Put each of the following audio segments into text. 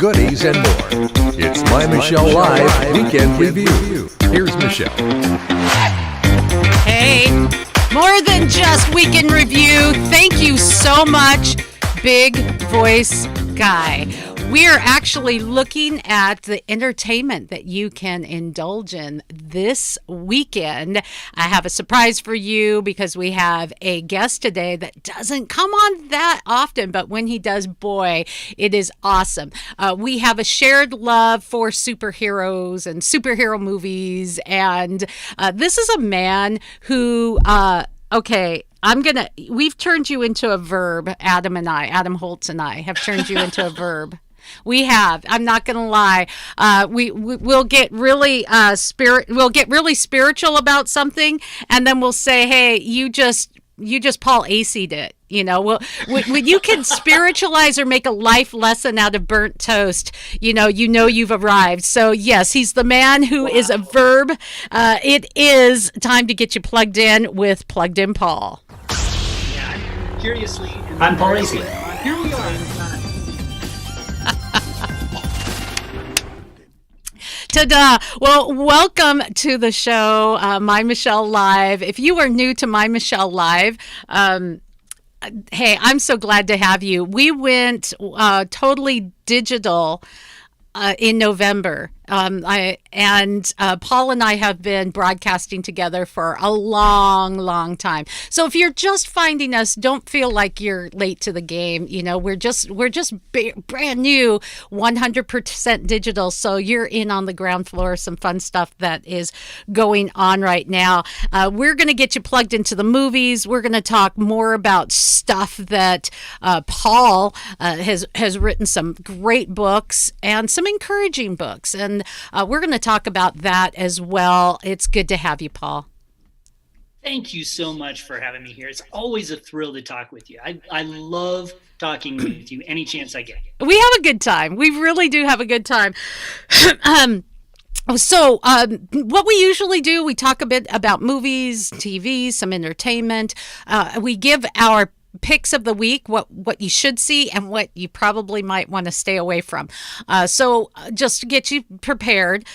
goodies, and more. It's My Michelle Live Weekend Review. Here's Michelle. Hey, more than just weekend review. Thank you so much, Big Voice Guy. We are actually looking at the entertainment that you can indulge in this weekend. I have a surprise for you because we have a guest today that doesn't come on that often, but when he does, boy, it is awesome. We have a shared love for superheroes and superhero movies, and this is a man who, we've turned you into a verb, Adam Holtz and I have turned you into a verb. We have. I'm not going to lie. We'll get really spiritual about something, and then we'll say, "Hey, you just Paul Acey'd it." You know, when you can spiritualize or make a life lesson out of burnt toast, you know you've arrived. So yes, he's the man who is a verb. It is time to get you plugged in with Plugged In Paul. Yeah, curiously, I'm Paul Acey. Here we are. Ta-da! Well, welcome to the show, My Michelle Live. If you are new to My Michelle Live, hey, I'm so glad to have you. We went totally digital in November. Paul and I have been broadcasting together for a long, long time. So if you're just finding us, don't feel like you're late to the game. You know, we're just brand new, 100% digital. So you're in on the ground floor. Some fun stuff that is going on right now. We're going to get you plugged into the movies. We're going to talk more about stuff that Paul has written, some great books and some encouraging books. And we're going to talk about that as well. It's good to have you, Paul. Thank you so much for having me here. It's always a thrill to talk with you. I love talking with you any chance I get. We have a good time. We really do have a good time. So what we usually do, we talk a bit about movies, TV, some entertainment. We give our picks of the week, what you should see and what you probably might want to stay away from. So just to get you prepared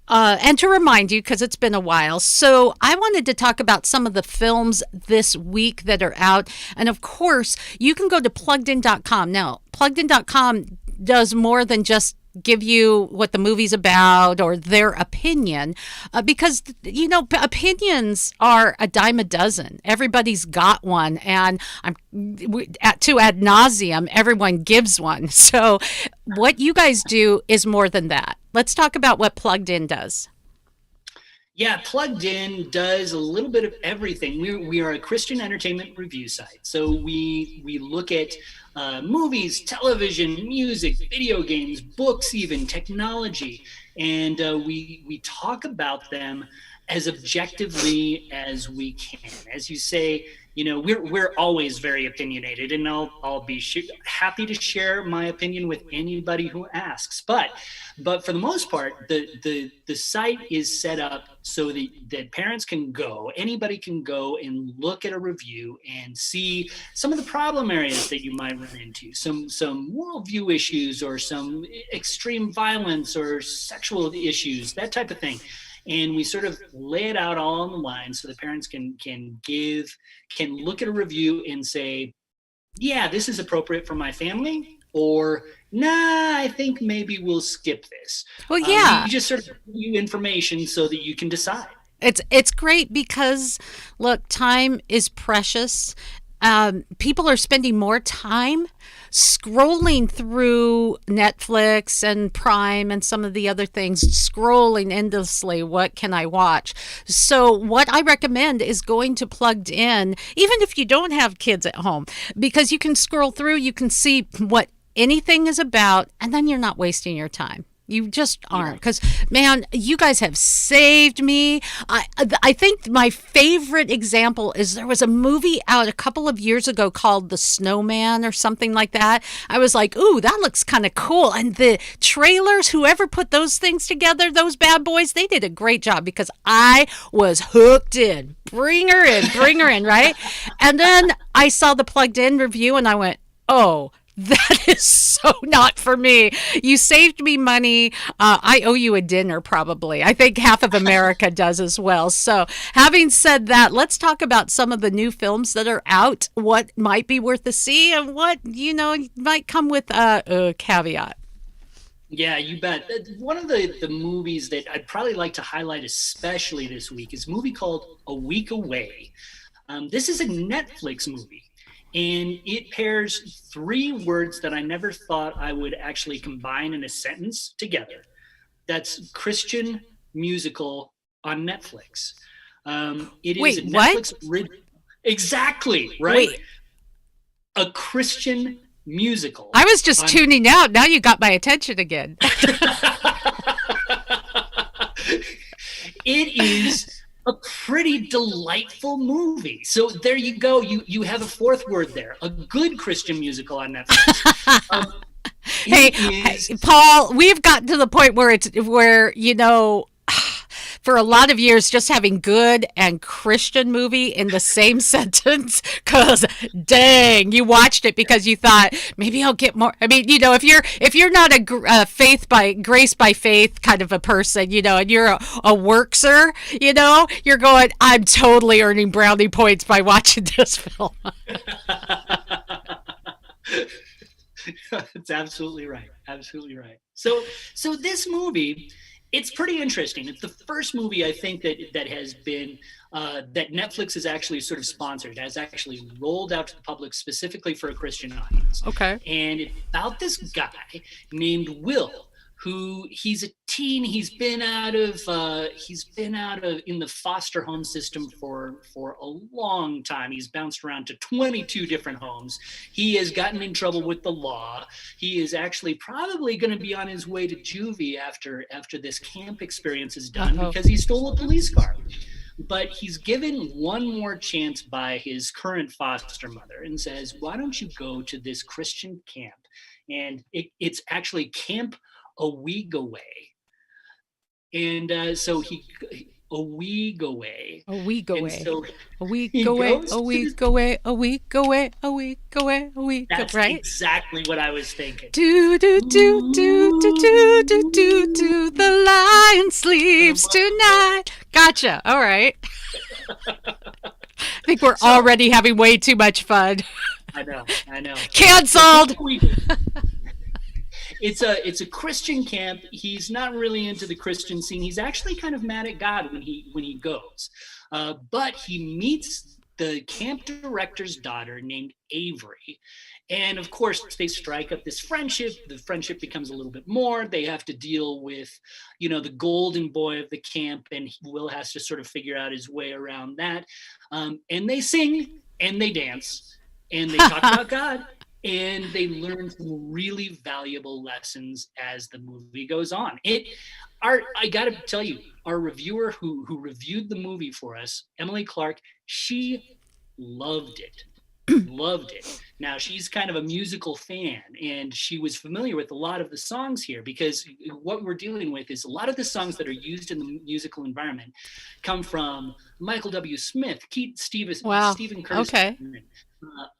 and to remind you, because it's been a while. So I wanted to talk about some of the films this week that are out. And of course, you can go to pluggedin.com. Now, pluggedin.com does more than just give you what the movie's about or their opinion, because opinions are a dime a dozen. Everybody's got one, and to ad nauseum, everyone gives one. So what you guys do is more than that. Let's talk about what Plugged In does. Yeah, Plugged In does a little bit of everything. We are a Christian entertainment review site. So we look at movies, television, music, video games, books, even technology. And we talk about them as objectively as we can. As you say, we're always very opinionated, and I'll be happy to share my opinion with anybody who asks. But for the most part, the site is set up so that parents can go, anybody can go and look at a review and see some of the problem areas that you might run into, some worldview issues or some extreme violence or sexual issues, that type of thing. And we sort of lay it out all on the line so the parents can look at a review and say, yeah, this is appropriate for my family, or nah, I think maybe we'll skip this. Well, yeah. We just sort of give you information so that you can decide. It's great because, look, time is precious. People are spending more time scrolling through Netflix and Prime and some of the other things, scrolling endlessly. What can I watch? So what I recommend is going to Plugged In, even if you don't have kids at home, because you can scroll through, you can see what anything is about, and then you're not wasting your time. You just aren't, because, man, you guys have saved me. I think my favorite example is there was a movie out a couple of years ago called The Snowman or something like that. I was like, ooh, that looks kind of cool. And the trailers, whoever put those things together, those bad boys, they did a great job because I was hooked in. Bring her in, right? And then I saw the Plugged In review and I went, oh, That is so not for me. You saved me money. I owe you a dinner, probably. I think half of America does as well. So, having said that, let's talk about some of the new films that are out, what might be worth a see, and what, might come with a caveat. Yeah, you bet. One of the movies that I'd probably like to highlight, especially this week, is a movie called A Week Away. This is a Netflix movie, and it pairs three words that I never thought I would actually combine in a sentence together. That's Christian musical on Netflix. It is Wait, a what? Netflix. Exactly, right? Wait. A Christian musical. I was just tuning out. Now you got my attention again. It is a pretty delightful movie. So there you go. You have a fourth word there. A good Christian musical on Netflix. Hey, Paul, we've gotten to the point where for a lot of years, just having good and Christian movie in the same sentence, because dang, you watched it because you thought maybe I'll get more. I mean, if you're not a grace by faith kind of a person, and you're a workser, you're going, I'm totally earning brownie points by watching this film. That's absolutely right. Absolutely right. So this movie, it's pretty interesting. It's the first movie I think that has been that Netflix has actually sort of sponsored, has actually rolled out to the public specifically for a Christian audience. Okay. And it's about this guy named Will, who he's a teen. He's been out of in the foster home system for a long time. He's bounced around to 22 different homes. He has gotten in trouble with the law. He is actually probably going to be on his way to juvie after this camp experience is done because he stole a police car. But he's given one more chance by his current foster mother and says, why don't you go to this Christian camp? And it's actually Camp A Week Away. And so a week away. A week away. And so a week away. A week away. A week away. A week away. A week. That's right? exactly what I was thinking. Do do do do do do do do do. The lion sleeps tonight. Gotcha. All right. I think we're already having way too much fun. I know. Canceled. It's a Christian camp. He's not really into the Christian scene. He's actually kind of mad at God when he goes. But he meets the camp director's daughter named Avery. And of course, they strike up this friendship. The friendship becomes a little bit more. They have to deal with, the golden boy of the camp, and Will has to sort of figure out his way around that. And they sing and they dance and they talk about God. And they learn some really valuable lessons as the movie goes on. I got to tell you, our reviewer who reviewed the movie for us, Emily Clark, she loved it. Loved it. Now, she's kind of a musical fan, and she was familiar with a lot of the songs here, because what we're dealing with is a lot of the songs that are used in the musical environment come from Michael W. Smith, Keith Stevens, wow. Stephen Curtis,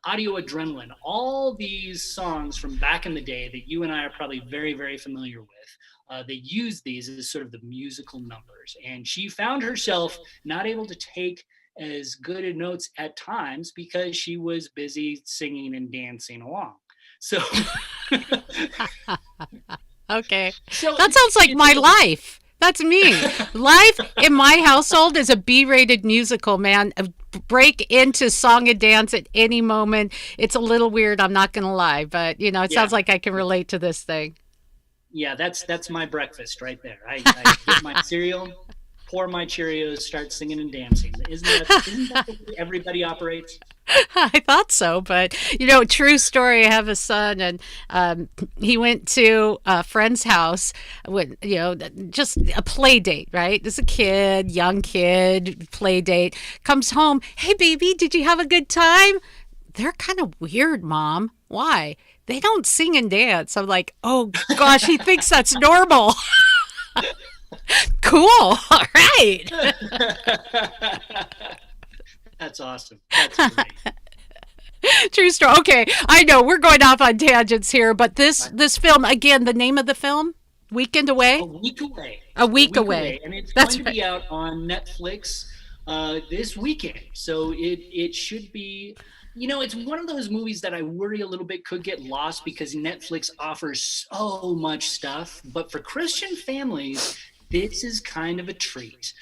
Audio Adrenaline, all these songs from back in the day that you and I are probably very, very familiar with. They use these as sort of the musical numbers. And she found herself not able to take as good a notes at times because she was busy singing and dancing along. So, okay. So that sounds like my life. That's me. Life in my household is a B-rated musical, man. Break into song and dance at any moment. It's a little weird, I'm not going to lie, but it sounds like I can relate to this thing. Yeah, that's my breakfast right there. I get my cereal, pour my Cheerios, start singing and dancing. Isn't that the way everybody operates? I thought so, but true story. I have a son, and he went to a friend's house with just a play date. Right, this is a kid, young kid, play date. Comes home, hey baby, did you have a good time? They're kind of weird, Mom. Why? They don't sing and dance. I'm like, oh gosh, he thinks that's normal. Cool. All right. That's awesome. That's great. True story. Okay, I know we're going off on tangents here, but this film again, the name of the film, Weekend A Away, week away. a A week week away. away, and it's going That's to right. be out on Netflix this weekend. So it should be. It's one of those movies that I worry a little bit could get lost because Netflix offers so much stuff. But for Christian families, this is kind of a treat.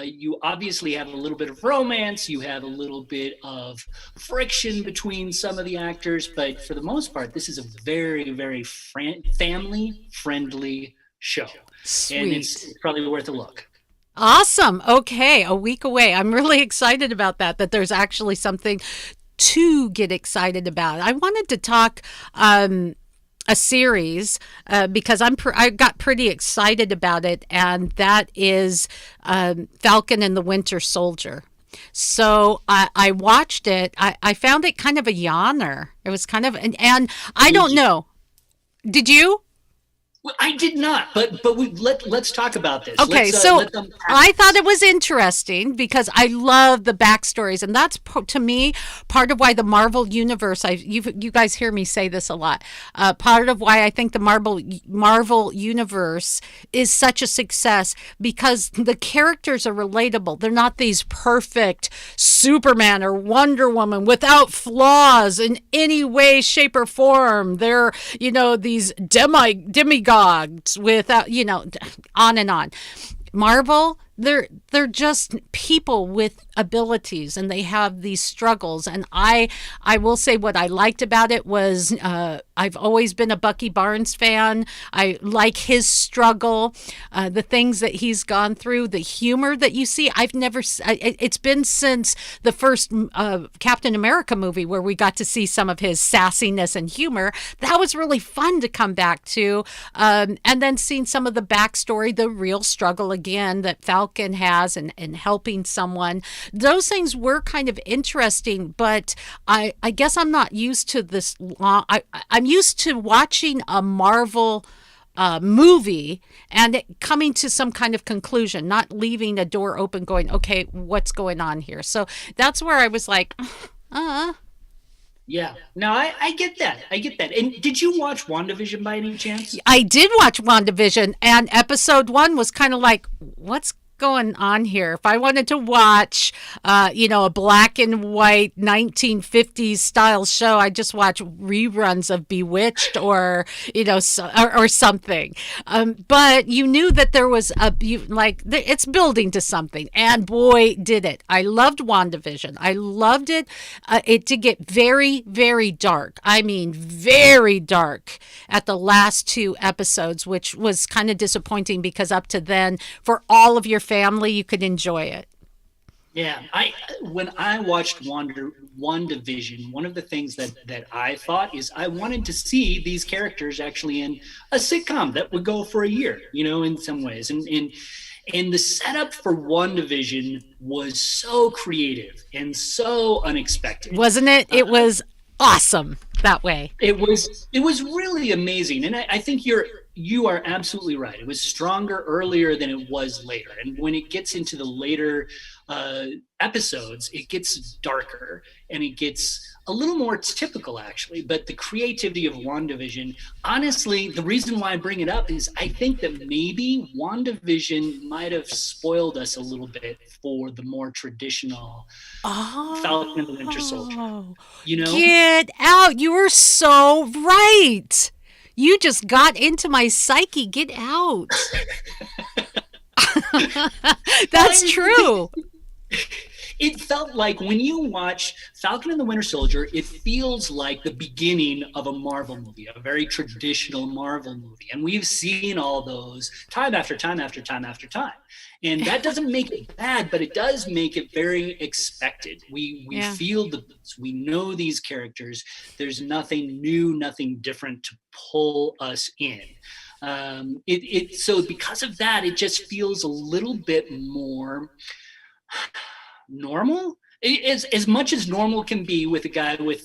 You obviously have a little bit of romance, you have a little bit of friction between some of the actors, but for the most part, this is a very, very family friendly show. And Sweet. it's probably worth a look. Awesome. Okay, a week away. I'm really excited about that there's actually something to get excited about. I wanted to talk a series because I got pretty excited about it, and that is Falcon and the Winter Soldier. So I watched it. I found it kind of a yawner. It was kind of, and I Did don't you? know. Did you? Well, I did not, but let's talk about this. Okay, so Let's unpack I thought this. it was interesting because I love the backstories, and that's to me part of why the Marvel universe. You guys hear me say this a lot. Part of why I think the Marvel universe is such a success because the characters are relatable. They're not these perfect Superman or Wonder Woman without flaws in any way, shape, or form. They're these demigods without on and on. Marvel, they're just people with abilities, and they have these struggles. And I will say what I liked about it was I've always been a Bucky Barnes fan. I like his struggle, the things that he's gone through, the humor that you see. It's been since the first Captain America movie where we got to see some of his sassiness and humor. That was really fun to come back to, and then seeing some of the backstory, the real struggle again that Falcon has in helping someone. Those things were kind of interesting, but I guess I'm not used to this long. I'm used to watching a Marvel movie and it coming to some kind of conclusion, not leaving a door open going, okay, what's going on here? So that's where I was like, Yeah. No, I get that. I get that. And did you watch WandaVision by any chance? I did watch WandaVision, and episode 1 was kind of like, what's going on here? If I wanted to watch, a black and white 1950s style show, I just watch reruns of Bewitched or or something. But you knew that there was it's building to something, and boy, did it! I loved WandaVision. I loved it. It did get very, very dark. I mean, very dark at the last 2 episodes, which was kind of disappointing because up to then, for all of your family, you could enjoy it. Yeah, when I watched WandaVision, one of the things that I thought is I wanted to see these characters actually in a sitcom that would go for a year, in some ways. And the setup for WandaVision was so creative and so unexpected. Wasn't it? It was awesome that way. It was really amazing, and I think you are absolutely right. It was stronger earlier than it was later, and when it gets into the later episodes, it gets darker and it gets a little more typical, actually. But the creativity of WandaVision, honestly, the reason why I bring it up is I think that maybe WandaVision might have spoiled us a little bit for the more traditional Falcon and the Winter Soldier. Get out. You were so right. You just got into my psyche. Get out. That's true. It felt like when you watch Falcon and the Winter Soldier, it feels like the beginning of a Marvel movie, a very traditional Marvel movie. And we've seen all those time after time after time after time. And that doesn't make it bad, but it does make it very expected. We feel the beats. We know these characters. There's nothing new, nothing different to pull us in. So because of that, it just feels a little bit more normal, as much as normal can be with a guy with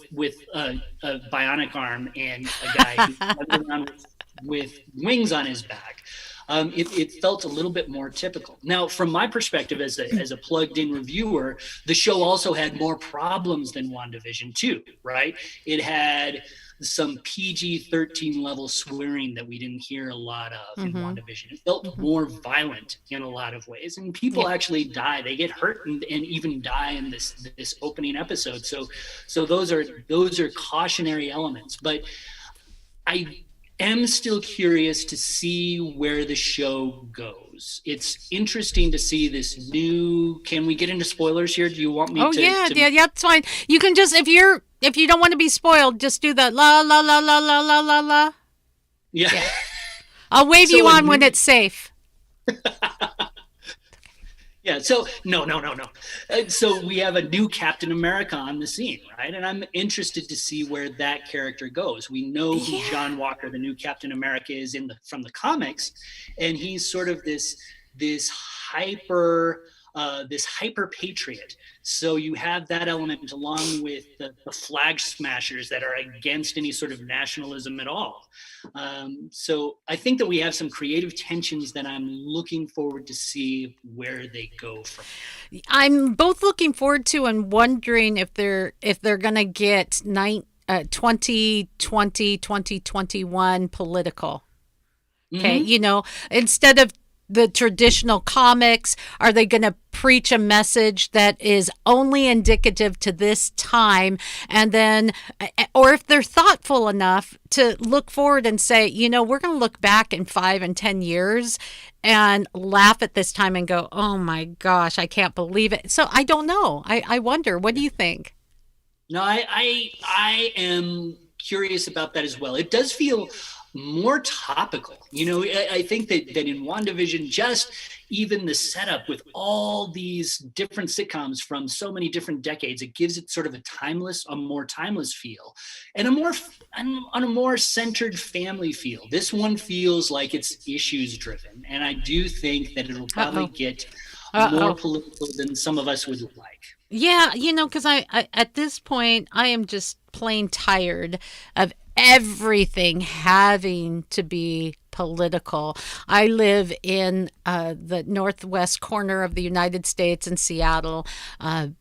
a bionic arm and a guy who runs around with wings on his back. it felt a little bit more typical. Now, from my perspective as a plugged-in reviewer, the show also had more problems than WandaVision too, right? It had some PG-13 level swearing that we didn't hear a lot of in WandaVision. It felt more violent in a lot of ways, and people actually die. They get hurt and even die in this opening episode. So those are cautionary elements. But I am still curious to see where the show goes. It's interesting to see this new. Can we get into spoilers here? Do you want me to? Yeah, it's fine. You can just if you don't want to be spoiled, just do the la la la la la la la la. Yeah. I'll wave you on when it's safe. Yeah, so no. So we have a new Captain America on the scene, right? And I'm interested to see where that character goes. We know who John Walker, the new Captain America, is from the comics, and he's sort of this hyper patriot. So you have that element along with the flag smashers that are against any sort of nationalism at all. So I think that we have some creative tensions that I'm looking forward to see where they go from. I'm both looking forward to and wondering if they're going to get 2020, 2021 political. Okay, instead of the traditional comics, are they going to preach a message that is only indicative to this time? And then, or if they're thoughtful enough to look forward and say, we're going to look back in 5 and 10 years and laugh at this time and go, oh my gosh, I can't believe it. So I don't know. I wonder, what do you think? No, I am curious about that as well. It does feel more topical. I think that in WandaVision, just even the setup with all these different sitcoms from so many different decades, it gives it sort of a more timeless feel and on a more centered family feel. This one feels like it's issues driven. And I do think that it'll probably get more political than some of us would like. Yeah, because I at this point, I am just plain tired of everything having to be political. I live in the northwest corner of the United States in Seattle.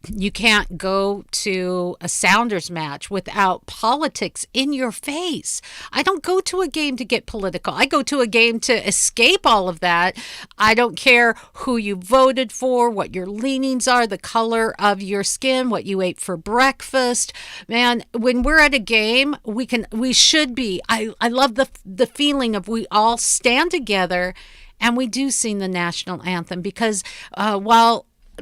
You can't go to a Sounders match without politics in your face. I don't go to a game to get political. I go to a game to escape all of that. I don't care who you voted for, what your leanings are, the color of your skin, what you ate for breakfast. Man, when we're at a game, we should be. I love the feeling of we all stand together and we do sing the national anthem because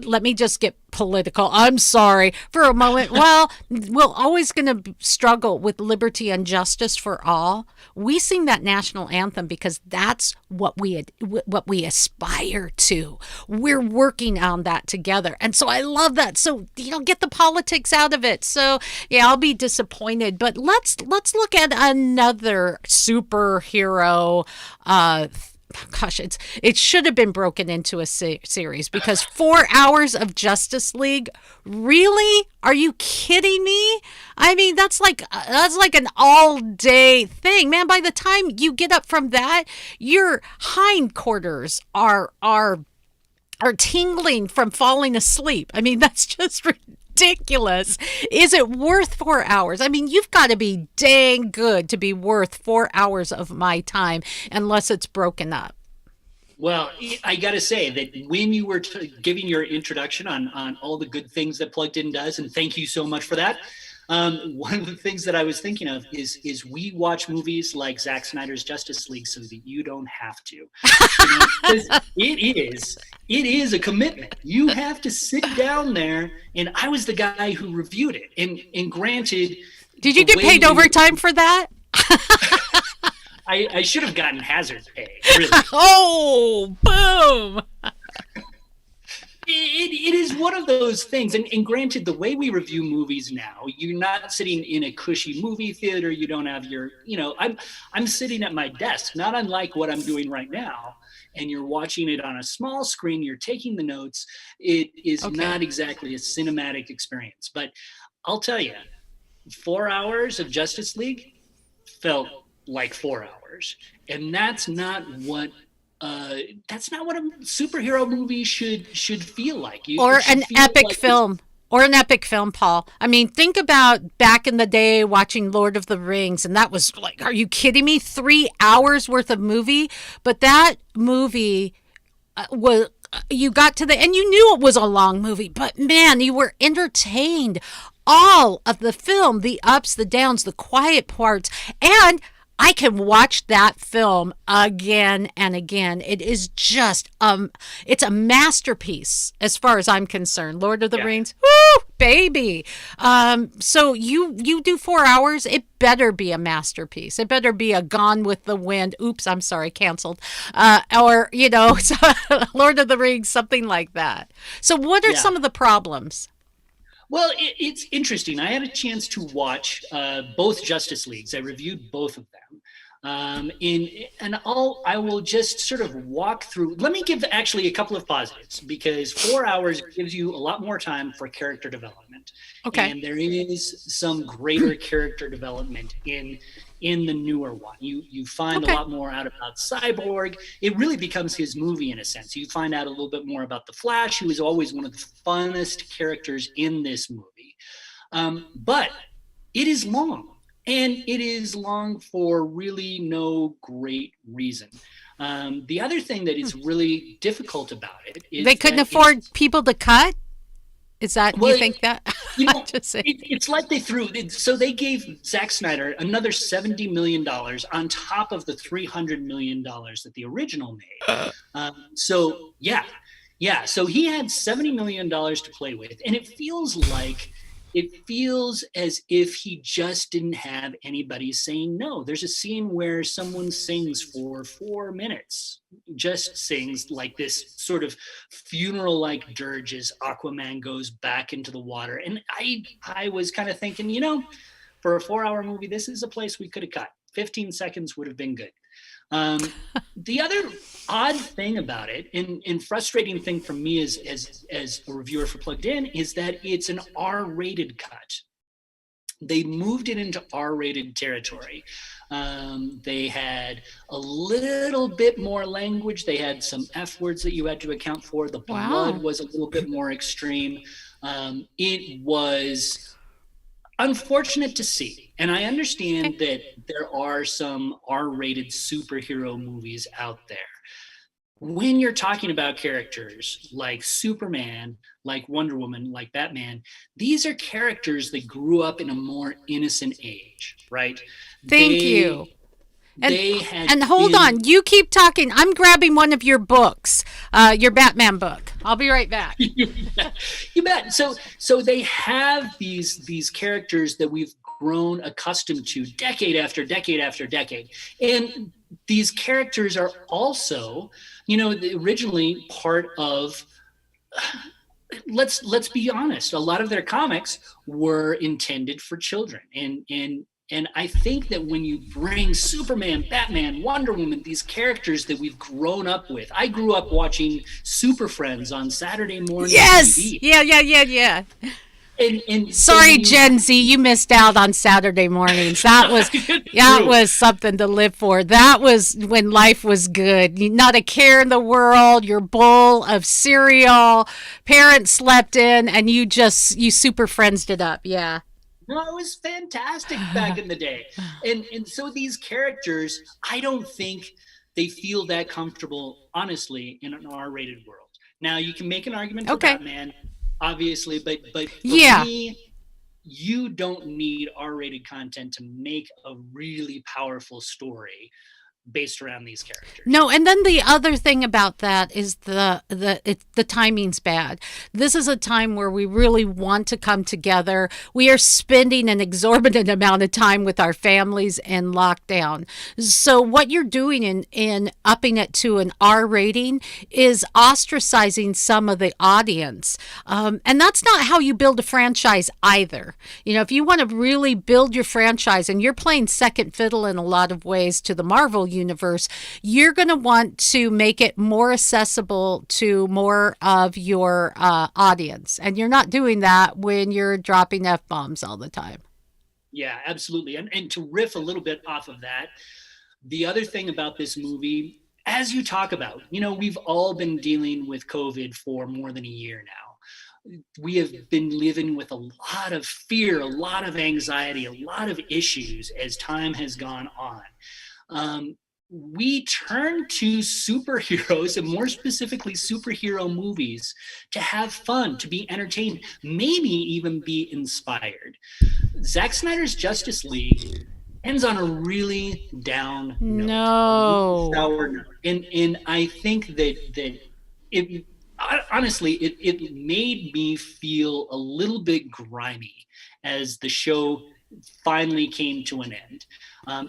let me just get political. I'm sorry for a moment. Well, we're always going to struggle with liberty and justice for all. We sing that national anthem because that's what we aspire to. We're working on that together. And so I love that. So, get the politics out of it. So, yeah, I'll be disappointed. But let's look at another superhero gosh, it should have been broken into a series because 4 hours of Justice League, really? Are you kidding me? I mean, that's like an all-day thing, man. By the time you get up from that, your hindquarters are tingling from falling asleep. I mean, that's just ridiculous. Is it worth 4 hours? I mean, you've got to be dang good to be worth 4 hours of my time unless it's broken up. Well, I got to say that when you were giving your introduction on all the good things that Plugged In does, and thank you so much for that, one of the things that I was thinking of is we watch movies like Zack Snyder's Justice League so that you don't have to. It is a commitment. You have to sit down there, and I was the guy who reviewed it. And granted, did you get paid overtime for that? I should have gotten hazard pay. Really. Oh, boom! It is one of those things, and granted, the way we review movies now, you're not sitting in a cushy movie theater. You don't have I'm sitting at my desk, not unlike what I'm doing right now, and you're watching it on a small screen. You're taking the notes. It is not exactly a cinematic experience, but I'll tell you, 4 hours of Justice League felt like 4 hours, and that's not what that's not what a superhero movie should feel like. Or It should an feel epic like film. Or an epic film, Paul. I mean, think about back in the day watching Lord of the Rings, and that was like, are you kidding me? 3 hours worth of movie. But that movie was, you got to the, and you knew it was a long movie, but man, you were entertained. All of the film, the ups, the downs, the quiet parts, and I can watch that film again and again. It is just it's a masterpiece as far as I'm concerned. Lord of the Yeah. Rings, woo, baby. So you do 4 hours. It better be a masterpiece. It better be a Gone with the Wind. Oops, I'm sorry, canceled. Or Lord of the Rings, something like that. So what are Yeah. some of the problems? Well, it's interesting. I had a chance to watch both Justice Leagues. I reviewed both of them. I will just sort of walk through. Let me give actually a couple of positives, because 4 hours gives you a lot more time for character development. Okay. And there is some greater character development in the newer one. You find Okay. a lot more out about Cyborg. It really becomes his movie in a sense. You find out a little bit more about the Flash, who is always one of the funnest characters in this movie. But it is long, and it is long for really no great reason. The other thing that is really difficult about it is They couldn't that afford people to cut? Is that, Well, you think that? you know, I'm just saying. it's like so they gave Zack Snyder another $70 million on top of the $300 million that the original made. So he had $70 million to play with, and it feels as if he just didn't have anybody saying no. There's a scene where someone sings for 4 minutes, just sings like this sort of funeral-like dirge as Aquaman goes back into the water. And I was kind of thinking, for a 4-hour movie, this is a place we could have cut. 15 seconds would have been good. The other odd thing about it, and frustrating thing for me as a reviewer for Plugged In, is that it's an R-rated cut. They moved it into R-rated territory. They had a little bit more language. They had some F words that you had to account for. The blood was a little bit more extreme. It was unfortunate to see. And I understand that there are some R-rated superhero movies out there. When you're talking about characters like Superman, like Wonder Woman, like Batman, these are characters that grew up in a more innocent age, right? Thank you. And hold been- on, you keep talking. I'm grabbing one of your books, your Batman book. I'll be right back. You bet. So they have these characters that we've grown accustomed to decade after decade after decade. And these characters are also, originally part of, let's be honest, a lot of their comics were intended for children. And I think that when you bring Superman, Batman, Wonder Woman, these characters that we've grown up with. I grew up watching Super Friends on Saturday morning Yes. TV. Yeah. And Sorry, so Gen Z, you missed out on Saturday mornings. That was something to live for. That was when life was good. Not a care in the world. Your bowl of cereal. Parents slept in, and you Super Friendsed it up. Yeah. No, it was fantastic back in the day. And so these characters, I don't think they feel that comfortable, honestly, in an R-rated world. Now, you can make an argument for Batman, obviously, but for me, you don't need R-rated content to make a really powerful story based around these characters. No, and then the other thing about that is the timing's bad. This is a time where we really want to come together. We are spending an exorbitant amount of time with our families in lockdown. So what you're doing in upping it to an R rating is ostracizing some of the audience. And that's not how you build a franchise either. If you want to really build your franchise, and you're playing second fiddle in a lot of ways to the Marvel universe, you're going to want to make it more accessible to more of your audience. And you're not doing that when you're dropping F-bombs all the time. Yeah, absolutely. And to riff a little bit off of that, the other thing about this movie, as you talk about, we've all been dealing with COVID for more than a year now. We have been living with a lot of fear, a lot of anxiety, a lot of issues as time has gone on. We turn to superheroes, and more specifically superhero movies, to have fun, to be entertained, maybe even be inspired. Zack Snyder's Justice League ends on a really down note, No. a really sour note. And I think that it honestly it made me feel a little bit grimy as the show finally came to an end.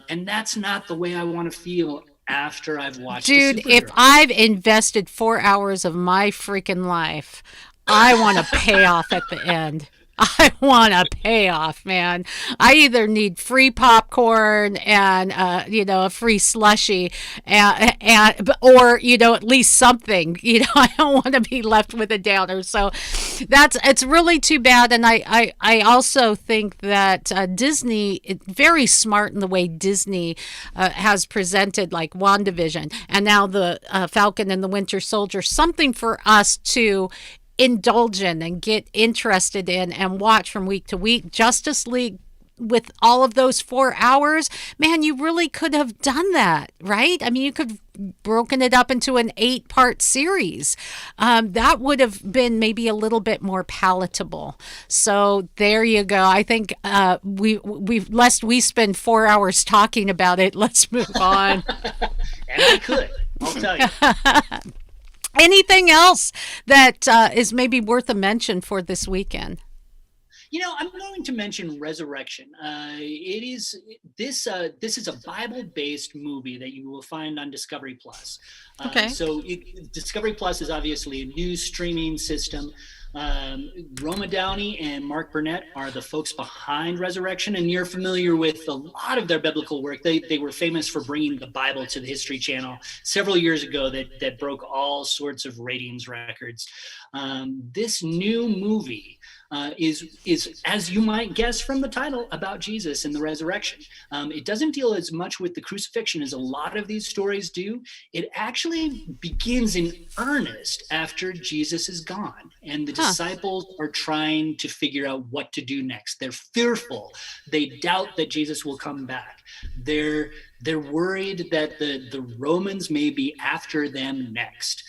And that's not the way I want to feel after I've watched Dude, if I've invested 4 hours of my freaking life, I want a payoff at the end. I want a payoff, man. I either need free popcorn and a free slushy, or at least something. I don't want to be left with a downer. So it's really too bad. And I also think that Disney, very smart in the way Disney has presented like WandaVision and now the Falcon and the Winter Soldier, something for us to indulge in and get interested in and watch from week to week. Justice League, with all of those 4 hours, man, you really could have done that, right? I mean, you could have broken it up into an 8-part series. That would have been maybe a little bit more palatable. So there you go. I think we lest we spend 4 hours talking about it, let's move on. And I could, I'll tell you. Anything else that is maybe worth a mention for this weekend? I'm going to mention Resurrection. This is a Bible-based movie that you will find on Discovery Plus. Okay. So Discovery Plus is obviously a new streaming system. Roma Downey and Mark Burnett are the folks behind Resurrection, and you're familiar with a lot of their biblical work. They were famous for bringing the Bible to the History Channel several years ago that broke all sorts of ratings records. This new movie is, as you might guess from the title, about Jesus and the resurrection. It doesn't deal as much with the crucifixion as a lot of these stories do. It actually begins in earnest after Jesus is gone, and the disciples are trying to figure out what to do next. They're fearful. They doubt that Jesus will come back. They're worried that the Romans may be after them next.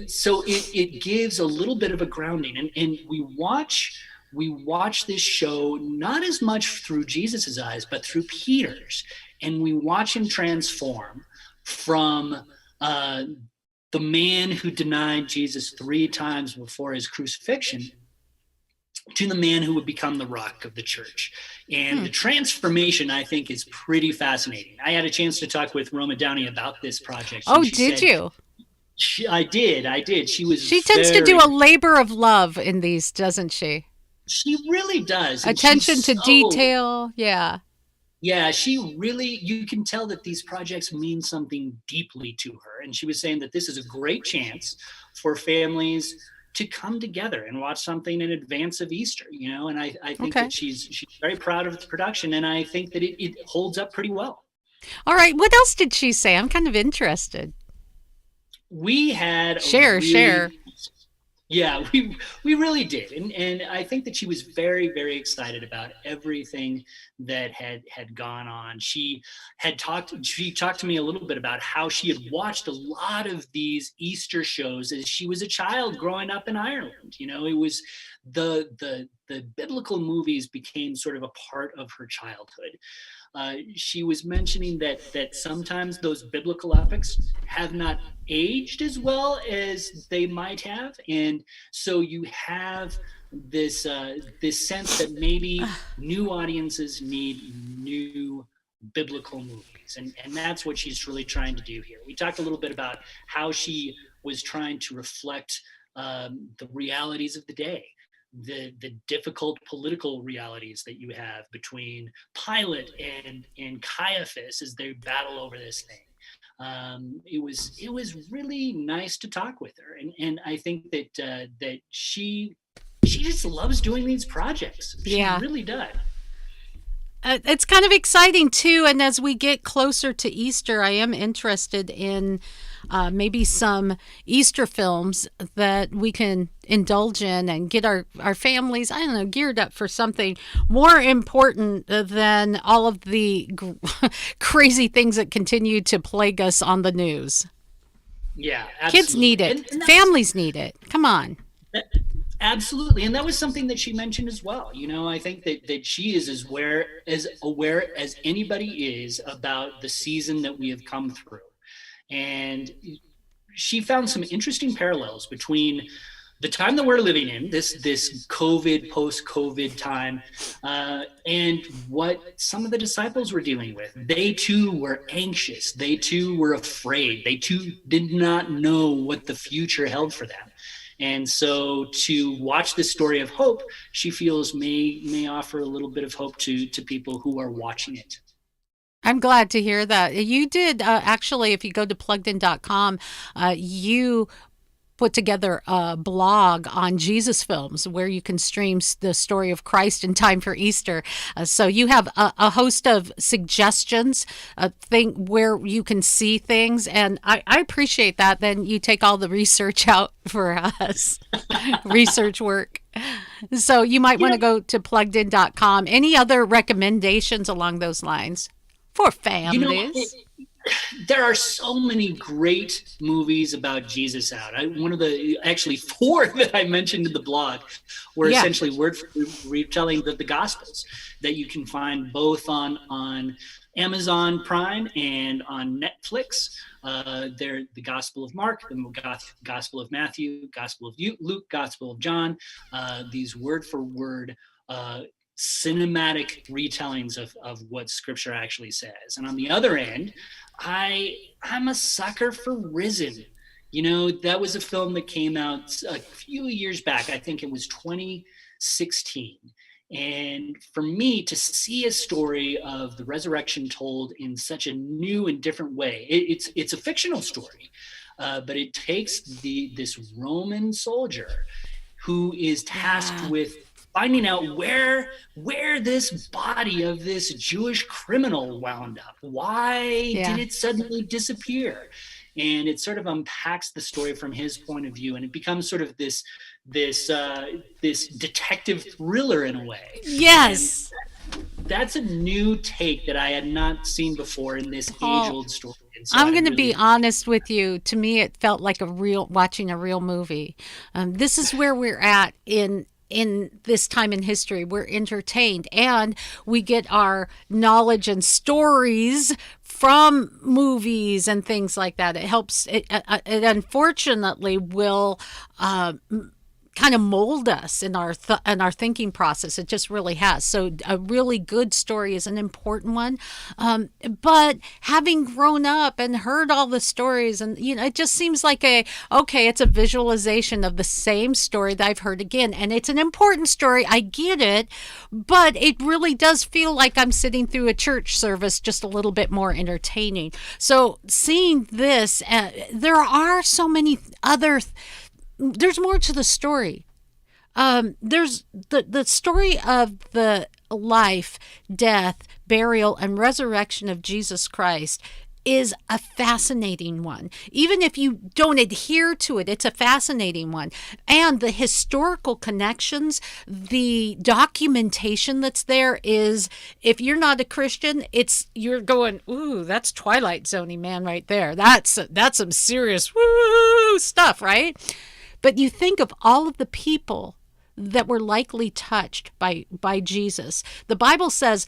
So it gives a little bit of a grounding, and we watch this show not as much through Jesus's eyes, but through Peter's, and we watch him transform from the man who denied Jesus 3 times before his crucifixion to the man who would become the rock of the church. And the transformation, I think, is pretty fascinating. I had a chance to talk with Roma Downey about this project. Oh, did you? I did. She tends to do a labor of love in these, doesn't she? She really does. Attention to detail. Yeah. Yeah, you can tell that these projects mean something deeply to her. And she was saying that this is a great chance for families to come together and watch something in advance of Easter, and I think that she's very proud of the production, and I think that it holds up pretty well. All right. What else did she say? I'm kind of interested. We had share. Yeah, we really did, and I think that she was very, very excited about everything that had gone on. She talked to me a little bit about how she had watched a lot of these Easter shows as she was a child growing up in Ireland. It was the biblical movies became sort of a part of her childhood. She was mentioning that sometimes those biblical epics have not aged as well as they might have, and so you have this sense that maybe new audiences need new biblical movies, and that's what she's really trying to do here. We talked a little bit about how she was trying to reflect the realities of the day. The difficult political realities that you have between Pilate and Caiaphas as they battle over this thing. It was really nice to talk with her, and I think that she just loves doing these projects. She really does. It's kind of exciting too. And as we get closer to Easter, I am interested in maybe some Easter films that we can indulge in and get our families, I don't know, geared up for something more important than all of the crazy things that continue to plague us on the news. Yeah, absolutely. Kids need it. Families need it. Come on. Absolutely. And that was something that she mentioned as well. I think that she is as aware as anybody is about the season that we have come through. And she found some interesting parallels between the time that we're living in, this COVID, post-COVID time, and what some of the disciples were dealing with. They too were anxious. They too were afraid. They too did not know what the future held for them. And so to watch this story of hope, she feels may offer a little bit of hope to people who are watching it. I'm glad to hear that. You did actually, if you go to pluggedin.com, you put together a blog on Jesus films where you can stream the story of Christ in time for Easter. So you have a host of suggestions, where you can see things, and I appreciate that. Then you take all the research out for us, research work. So you might want to go to pluggedin.com. Any other recommendations along those lines for families? There are so many great movies about Jesus out. One of the actually 4 that I mentioned in the blog were essentially word for word retelling the Gospels that you can find both on Amazon Prime and on Netflix. They're the Gospel of Mark, the Gospel of Matthew, Gospel of Luke, Gospel of John. These word for word cinematic retellings of what Scripture actually says. And on the other end, I'm a sucker for Risen. That was a film that came out a few years back. I think it was 2016. And for me to see a story of the resurrection told in such a new and different way, it's a fictional story, but it takes this Roman soldier who is tasked with finding out where this body of this Jewish criminal wound up. Why did it suddenly disappear? And it sort of unpacks the story from his point of view, and it becomes sort of this detective thriller in a way. Yes. And that's a new take that I had not seen before in this age-old story. So I'm going to be honest with you. To me, it felt like watching a real movie. This is where we're at in this time in history. We're entertained and we get our knowledge and stories from movies and things like that. It helps. It unfortunately will kind of mold us in our thinking process. It just really has. So a really good story is an important one. But having grown up and heard all the stories, and it just seems like it's a visualization of the same story that I've heard again. And it's an important story. I get it, but it really does feel like I'm sitting through a church service, just a little bit more entertaining. So seeing this, there are so many other there's more to the story. There's the story of the life, death, burial, and resurrection of Jesus Christ is a fascinating one. Even if you don't adhere to it, it's a fascinating one. And the historical connections, the documentation that's there is, if you're not a Christian, you're going, ooh, that's Twilight Zone-y, man, right there. That's some serious woo stuff, right? But you think of all of the people that were likely touched by Jesus. The Bible says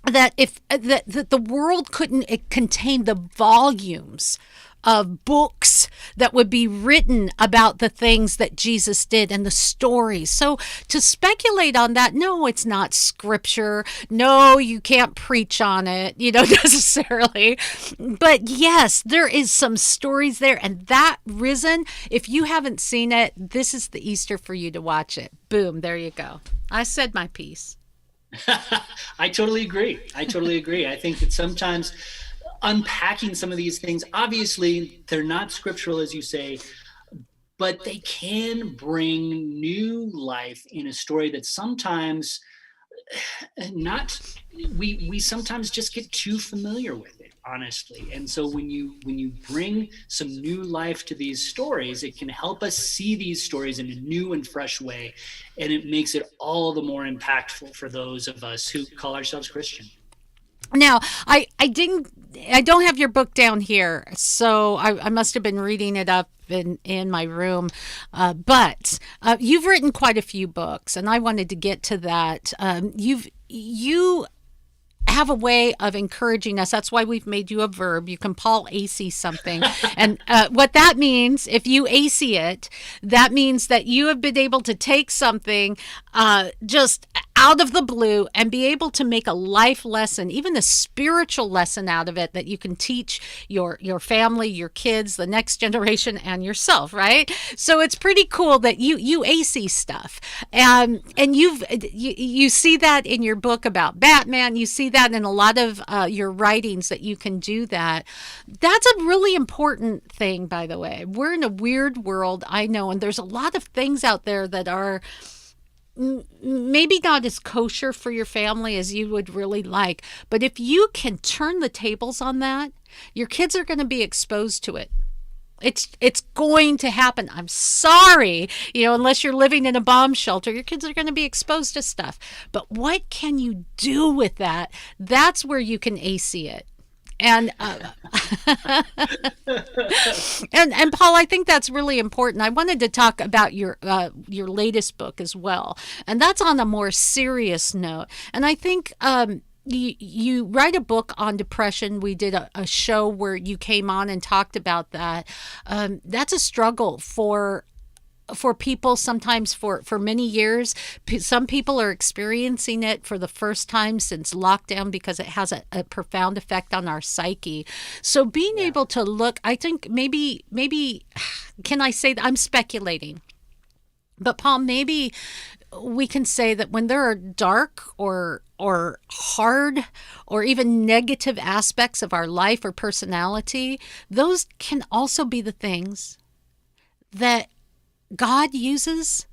that that the world couldn't contain the volumes of books that would be written about the things that Jesus did and the stories. So to speculate on that, no, it's not scripture. No, you can't preach on it, necessarily. But yes, there is some stories there. And that Risen, if you haven't seen it, this is the Easter for you to watch it. Boom, there you go. I said my piece. I totally agree. I think that sometimes unpacking some of these things, obviously they're not scriptural, as you say, but they can bring new life in a story that sometimes not we sometimes just get too familiar with it, honestly. And so when you bring some new life to these stories, it can help us see these stories in a new and fresh way, and it makes it all the more impactful for those of us who call ourselves Christian. Now, I don't have your book down here, so I must have been reading it up in my room. But you've written quite a few books, and I wanted to get to that. You have a way of encouraging us. That's why we've made you a verb. You can Paul AC something. And what that means, if you AC it, that means that you have been able to take something just out of the blue and be able to make a life lesson, even a spiritual lesson out of it that you can teach your family, your kids, the next generation, and yourself, right? So it's pretty cool that you AC stuff. And you see that in your book about Batman. You see that in a lot of your writings that you can do that. That's a really important thing, by the way. We're in a weird world, I know, and there's a lot of things out there that are maybe not as kosher for your family as you would really like. But if you can turn the tables on that, your kids are going to be exposed to it. It's going to happen. I'm sorry, unless you're living in a bomb shelter, your kids are going to be exposed to stuff. But what can you do with that? That's where you can AC it. And and Paul, I think that's really important. I wanted to talk about your latest book as well, and that's on a more serious note. And I think you write a book on depression. We did a show where you came on and talked about that. That's a struggle for people, sometimes for many years. Some people are experiencing it for the first time since lockdown because it has a profound effect on our psyche. So being able to look, I think maybe, can I say that I'm speculating? But Paul, maybe we can say that when there are dark or hard or even negative aspects of our life or personality, those can also be the things that God uses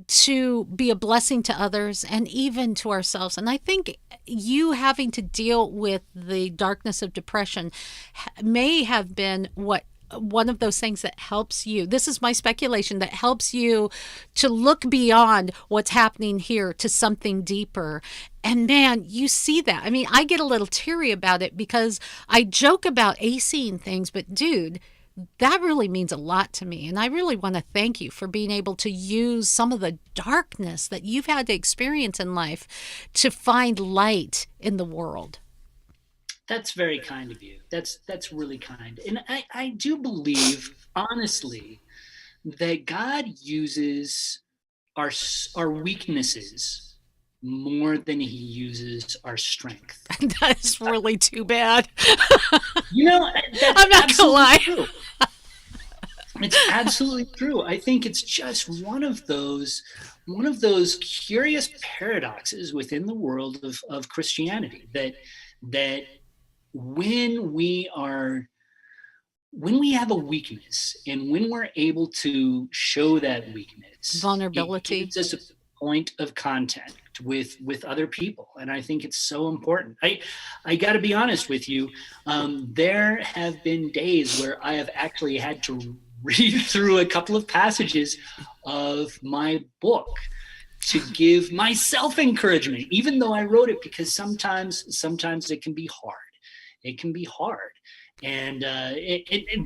to be a blessing to others and even to ourselves. And I think you having to deal with the darkness of depression may have been one of those things that helps you. This is my speculation, that helps you to look beyond what's happening here to something deeper. And man, you see that. I mean, I get a little teary about it because I joke about AC-ing things, but dude, that really means a lot to me. And I really want to thank you for being able to use some of the darkness that you've had to experience in life to find light in the world. That's very kind of you. That's really kind. And I do believe, honestly, that God uses our weaknesses more than he uses our strength. That's really too bad. That's I'm not gonna lie. True. It's absolutely true. I think it's just one of those curious paradoxes within the world of Christianity that when we have a weakness and when we're able to show that weekness, vulnerability, it gives us a point of contact with other people. And I think it's so important. I got to be honest with you. There have been days where I have actually had to read through a couple of passages of my book to give myself encouragement, even though I wrote it, because sometimes it can be hard. It can be hard. And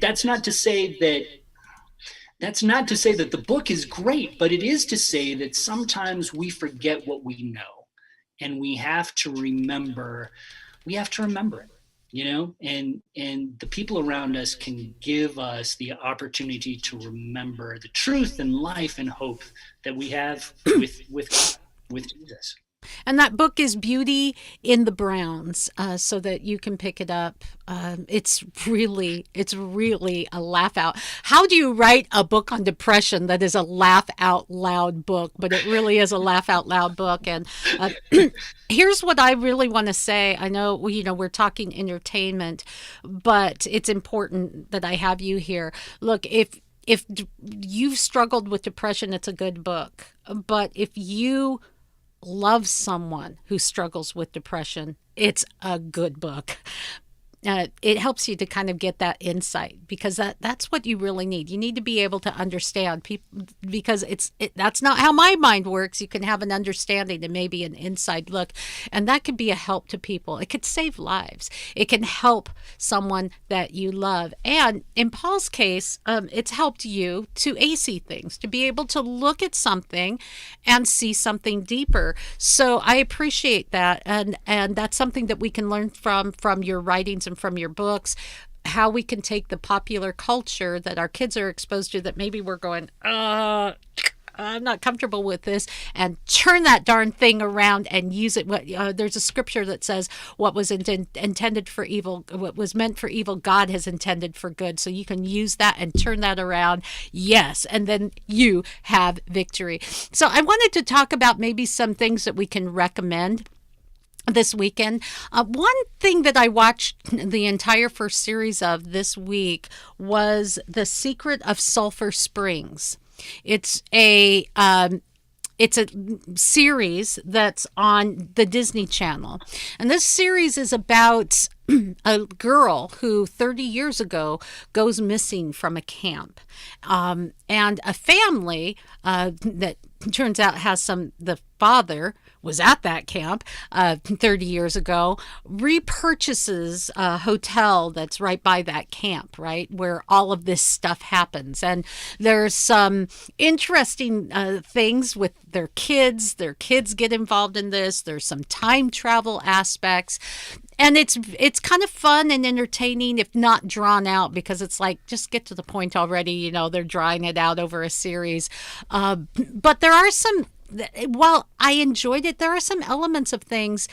that's not to say that the book is great, but it is to say that sometimes we forget what we know, and we have to remember it, and the people around us can give us the opportunity to remember the truth and life and hope that we have with Jesus. And that book is Beauty in the Browns, so that you can pick it up. It's really a laugh out. How do you write a book on depression that is a laugh out loud book? But it really is a laugh out loud book. And here's what I really want to say. I know, we're talking entertainment, but it's important that I have you here. Look, if you've struggled with depression, it's a good book. But if you love someone who struggles with depression, it's a good book. It helps you to kind of get that insight, because that's what you really need. You need to be able to understand people, because that's not how my mind works. You can have an understanding and maybe an inside look, and that could be a help to people. It could save lives. It can help someone that you love. And in Paul's case, it's helped you to AC things, to be able to look at something and see something deeper. So I appreciate that, and that's something that we can learn from your writings and from your books, how we can take the popular culture that our kids are exposed to, that maybe we're going, I'm not comfortable with this, and turn that darn thing around and use it. There's a scripture that says, what was intended for evil, what was meant for evil, God has intended for good. So you can use that and turn that around. Yes. And then you have victory. So I wanted to talk about maybe some things that we can recommend this weekend. One thing that I watched the entire first series of this week was The Secret of Sulphur Springs. It's a series that's on the Disney Channel. And this series is about a girl who 30 years ago goes missing from a camp. And a family that turns out has the father was at that camp 30 years ago, repurchases a hotel that's right by that camp, right, where all of this stuff happens. And there's some interesting things with their kids. Their kids get involved in this. There's some time travel aspects. And it's kind of fun and entertaining, if not drawn out, because it's like, just get to the point already. They're drawing it out over a series. But there are some, while I enjoyed it, there are some elements of things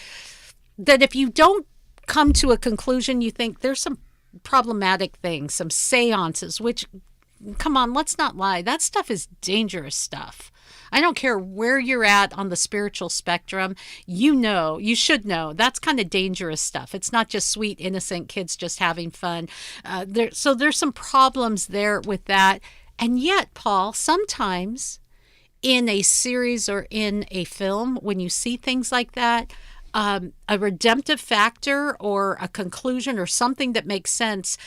that if you don't come to a conclusion, you think there's some problematic things, some seances, which, come on, let's not lie. That stuff is dangerous stuff. I don't care where you're at on the spiritual spectrum. You should know that's kind of dangerous stuff. It's not just sweet, innocent kids just having fun. So there's some problems there with that. And yet, Paul, sometimes in a series or in a film, when you see things like that, a redemptive factor or a conclusion or something that makes sense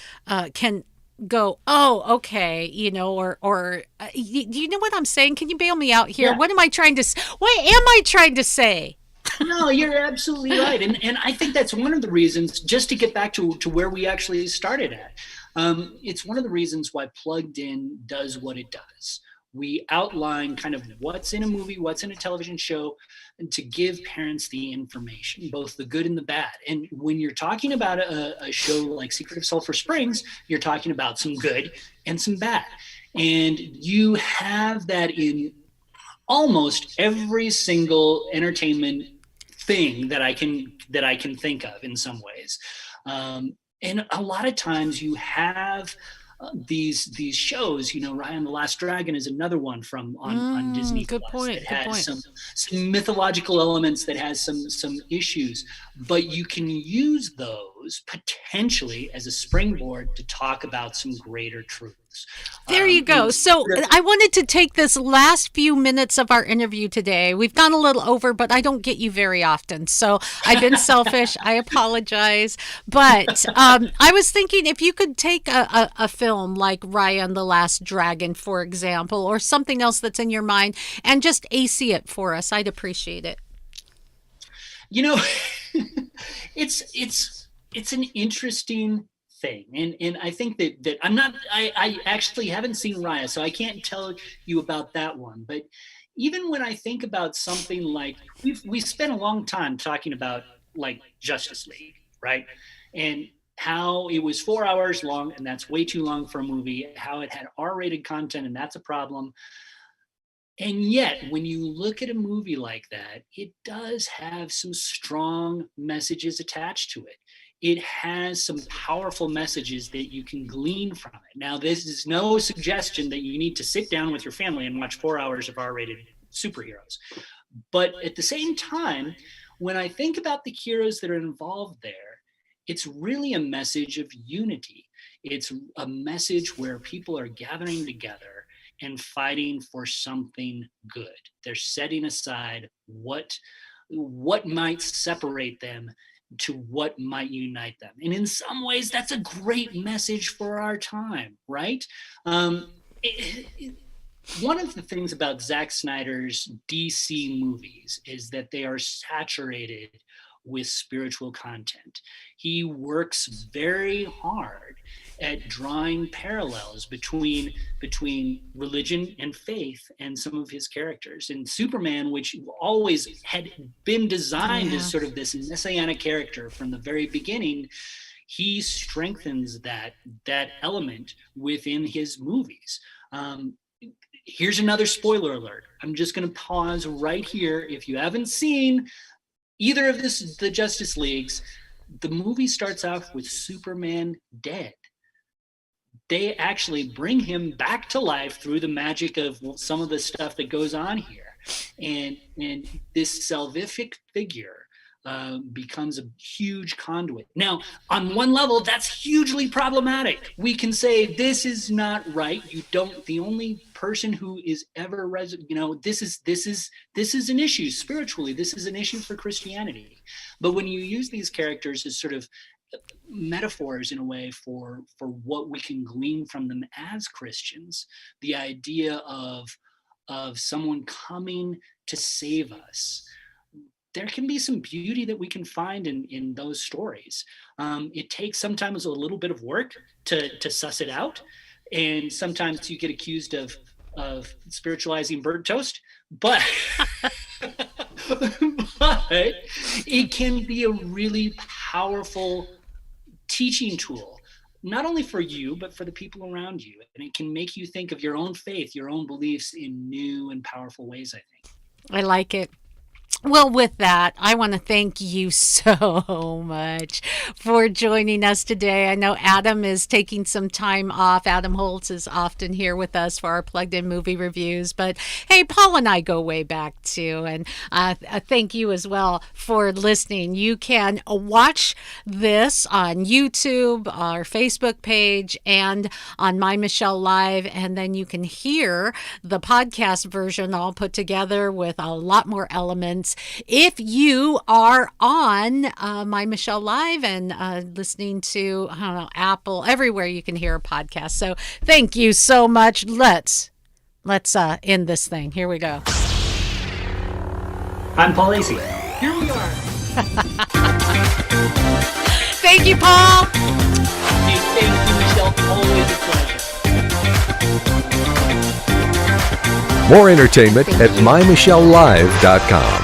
can go, oh, okay, or do you know what I'm saying? Can you bail me out here? Yeah. What am I trying to say? No, you're absolutely right. And I think that's one of the reasons, just to get back to where we actually started at. It's one of the reasons why Plugged In does what it does. We outline kind of what's in a movie, what's in a television show, and to give parents the information, both the good and the bad. And when you're talking about a show like Secret of Sulphur Springs, you're talking about some good and some bad. And you have that in almost every single entertainment thing that I can think of in some ways. And a lot of times you have these shows, Raya and the Last Dragon is another one on Disney good Plus. point, It good has point. some mythological elements, that has some issues, but you can use those potentially as a springboard to talk about some greater truths. There you go. So I wanted to take this last few minutes of our interview today. We've gone a little over, but I don't get you very often. So I've been selfish. I apologize. But I was thinking, if you could take a film like Raya and the Last Dragon, for example, or something else that's in your mind, and just AC it for us, I'd appreciate it. It's an interesting thing, and I think that I actually haven't seen Raya, so I can't tell you about that one. But even when I think about something like, we spent a long time talking about like Justice League, right? And how it was 4 hours long, and that's way too long for a movie, how it had R-rated content, and that's a problem. And yet, when you look at a movie like that, it does have some strong messages attached to it. It has some powerful messages that you can glean from it. Now, this is no suggestion that you need to sit down with your family and watch 4 hours of R-rated superheroes. But at the same time, when I think about the heroes that are involved there, it's really a message of unity. It's a message where people are gathering together and fighting for something good. They're setting aside what might separate them to what might unite them. And in some ways, that's a great message for our time, right? One of the things about Zack Snyder's DC movies is that they are saturated with spiritual content. He works very hard at drawing parallels between religion and faith and some of his characters. And Superman, which always had been designed as sort of this messianic character from the very beginning, he strengthens that element within his movies. Here's another spoiler alert. I'm just going to pause right here. If you haven't seen either of the Justice Leagues, the movie starts off with Superman dead. They actually bring him back to life through the magic of some of the stuff that goes on here. And this salvific figure becomes a huge conduit. Now, on one level, that's hugely problematic. We can say this is not right. The only person who is ever, this is an issue spiritually. This is an issue for Christianity. But when you use these characters as sort of metaphors in a way for what we can glean from them as Christians, the idea of someone coming to save us, there can be some beauty that we can find in those stories. It takes sometimes a little bit of work to suss it out. And sometimes you get accused of spiritualizing bird toast, but it can be a really powerful teaching tool, not only for you, but for the people around you. And it can make you think of your own faith, your own beliefs in new and powerful ways, I think. I like it. Well, with that, I want to thank you so much for joining us today. I know Adam is taking some time off. Adam Holtz is often here with us for our Plugged In movie reviews. But hey, Paul and I go way back too. And thank you as well for listening. You can watch this on YouTube, our Facebook page, and on MyMichelleLive. And then you can hear the podcast version all put together with a lot more elements. If you are on MyMichelleLive and listening to, Apple, everywhere you can hear a podcast. So thank you so much. Let's end this thing. Here we go. I'm Paul Lacey. Here we are. Thank you, Paul. Hey, thank you, Michelle. Always a pleasure. More entertainment at MyMichelleLive.com.